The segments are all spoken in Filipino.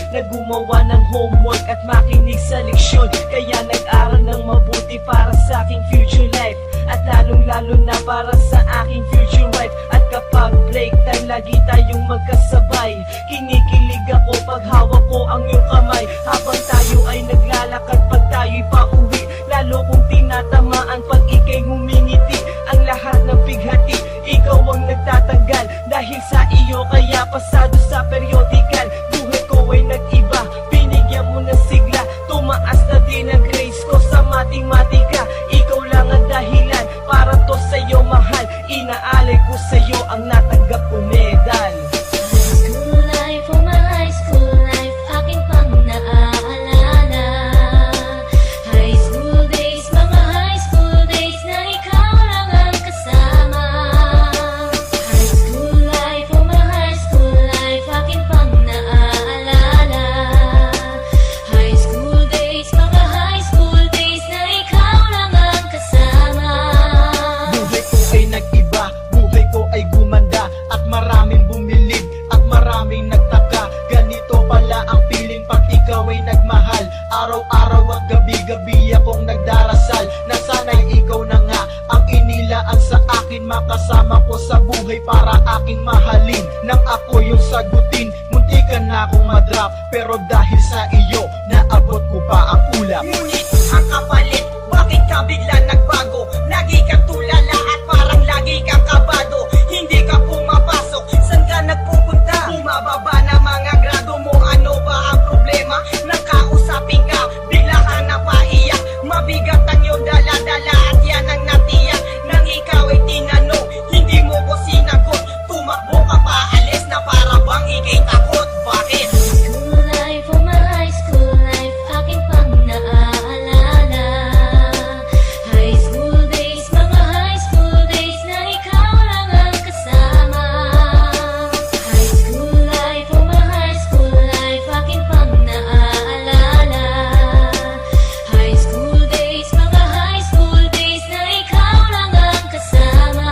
na gumawa ng homework at makinig sa leksyon. Kaya nag-aral ng mabuti para sa aking future life, at lalong-lalo na para sa aking future wife. At kapag break time, lagi tayong magkasabay. Kinikilig ako pag hawak ko ang iyong kamay, habang tayo ay naglalakad pag tayo'y pauwi. Lalo kong tinatamaan pag ika'y ngumingiti. Ang lahat ng bighati, ikaw ang nagtatanggal. Dahil sa iyo kaya pasado sa periodical. Buhay ko ay nag-iba, binigyan mo ng sigla. Tumaas na din ang grades ko sa matematika. Ikaw lang ang dahilan para to sa'yo mahal. Inaalay ko sa'yo ang natanggap kong medal. School life, oh my high school life, aking pang naaalala. High school days, mga high school days na ikaw lang ang kasama. High school life, oh my high school life, aking pang naaalala. High school days, mga high school days na ikaw lang ang kasama. Buhay ko ay nag-iba, buhay ko ay gumanda, at maraming bumilib, at maraming nagtaka. Ganito pala ang feeling pag ikaw ay nagmahal. Araw-araw at gabi-gabi akong nagdarasal na sana'y ikaw na nga ang inilaan sa akin. Makasama ko sa buhay para aking mahalin. Nang ako yung sagutin, muntikan na akong madrop, pero dahil sa iyo, naabot ko pa ang ulap. Ngunit ang kapalit, bakit ka bigla nagbago? Lagi kang tulala at parang lagi kang kabado. Hindi ka pumapasok, saan ka nagpupunta? Bumababa na mga grado mo, ano ba ang problema? Nakausapin ka, bigla ka napaiyak. Mabigat ang iyong dala-dala at yan ang natiyak. Nang ikaw ay tinanong, hindi mo ko sinagot. Tumakbo ka pa, alis na para bang ikay takot. Bakit? School life, oh my high school life, aking pang naaalala. High school days, mga high school days na ikaw lang ang kasama. High school life, oh my high school life, aking pang naaalala. High school days, mga high school days na ikaw lang ang kasama.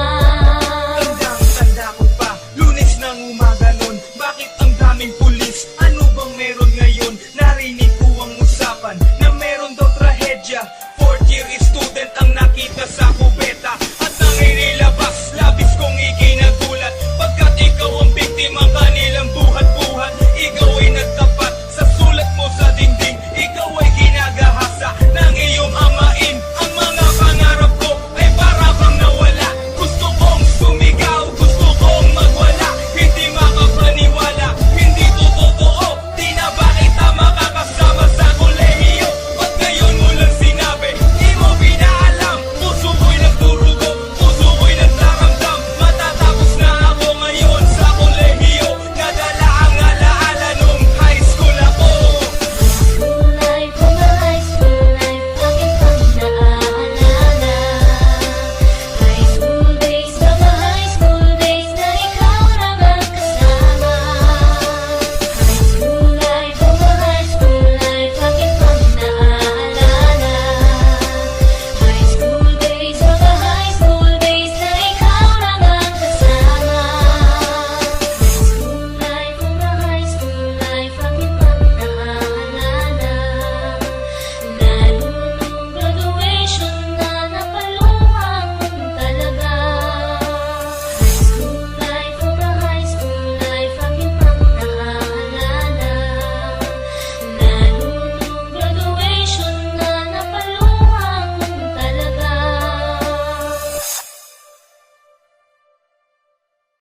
Tandang-tanda ko pa, Lunes ng umaga nun. Bakit ang daming pulis? Ano bang meron ngayon? Narinig ko ang usapan na meron daw trahedya. Fourth year